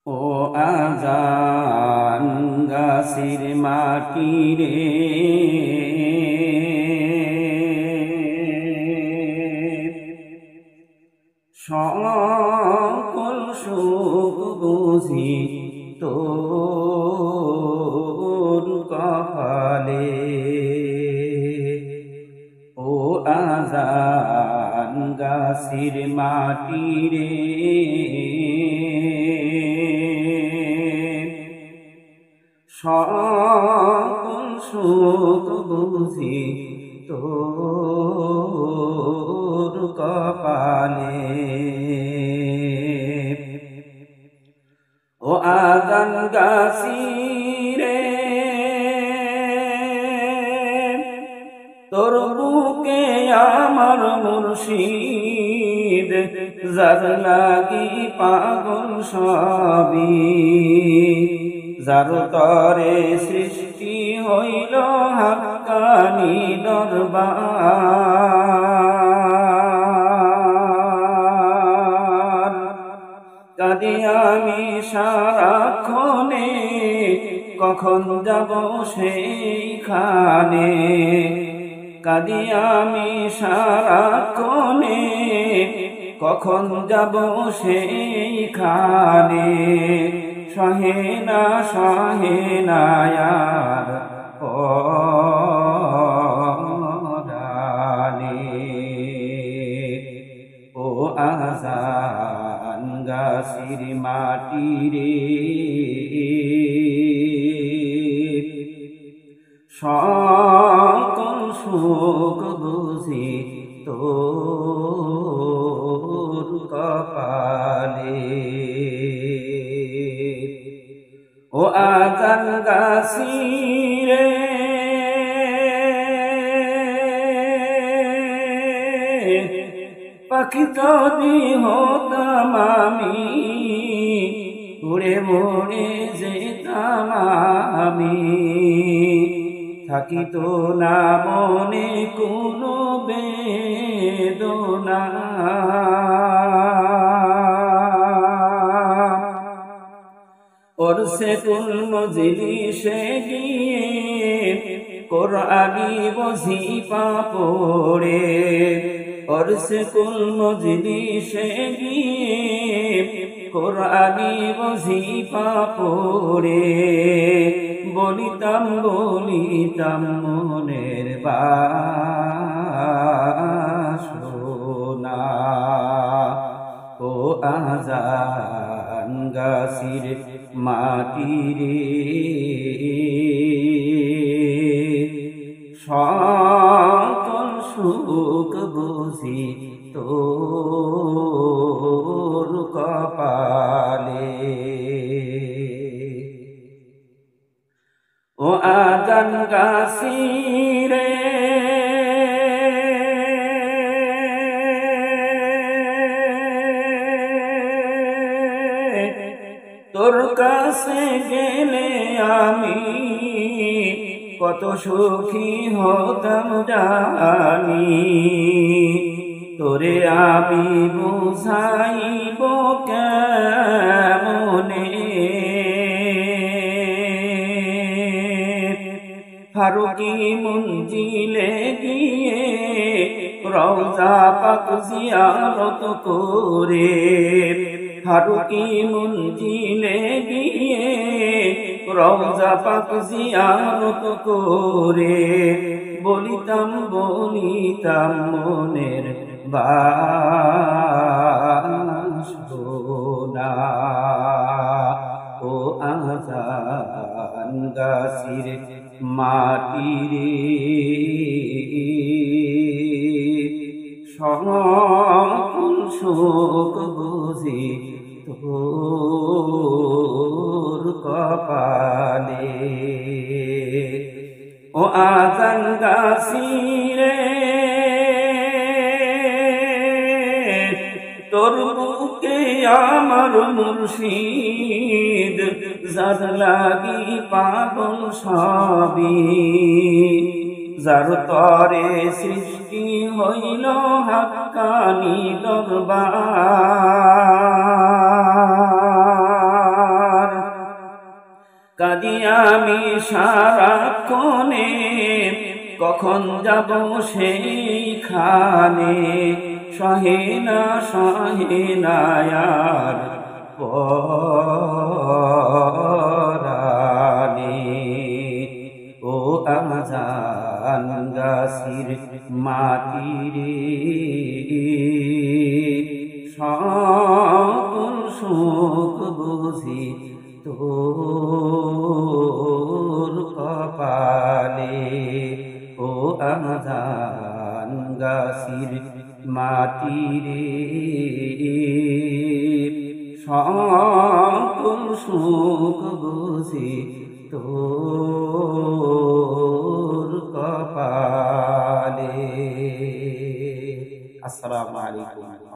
ও আজান গাছের মাটি রে, সকল সুখ বুঝি তোর কপালে। ও আজান গাছের মাটি রে, সকল সুখ বুঝি তোর কপালে। ও আজান গাছি রে, তোর বুকে আমার মুর্শিদ, যার লাগি পাগল সবই, যার তরে সৃষ্টি হইল হাক্কানি দরবার। কাঁদি আমি সারাক্ষণে, কখন যাব সেইখানে। কাঁদি আমি সারাক্ষণে, কখন যাব সেইখানে। সহে না আর পরানে। ও আজান গাছের মাটি রে, সকল সুখ বুঝি তোর কপালে। ও আজান গাছি রে, পাখি যদি হতাম আমি, উড়ে উড়ে যেতাম আমি। থাকিত না মনে কোনো বেদনা, ওরসে কুল মজলিসে গিয়ে কোরআনি ওয়াজিফা পড়ে। ওরসে কুল মজলিসে গিয়ে কোরআনি ওয়াজিফা পড়ে। বলিতাম মনের বাসনা। ও আজান গাছের মাটি রে, সকল সুখ বুঝি তোর কপালে। ও আজান গাছি রে, তোর কাছে গেলে আমি কত সুখী হতাম জানি। তোরে আমি বুঝাইব কেমনে, ফারুকি মঞ্জিলে গিয়ে রওজা পাক জিয়ারত করে। ফারুকি মঞ্জিলে গিয়ে রওজা পাক জিয়ারত করে। বলিতাম মনের বাসনা। ও আজান গাছের মাটি রে, সকল সুখ বুঝি তোর কপালে। ও আজান গাছি রে, তোর বুকে আমার মুর্শিদ, যার লাগি পাগল সবই, যার তরে সৃষ্টি হইল হাক্কানি দরবার। কাঁদি আমি সারাক্ষণে, কখন যাব সেইখানে, সহে না আর পরানে। ও আজান গাছির মাটিরে, সকল সুখ বুঝি তোর কপালে। ও আজান গাছির মাটিরে, সকল সুখ বুঝি তোর কপালে। আসসালামু আলাইকুম।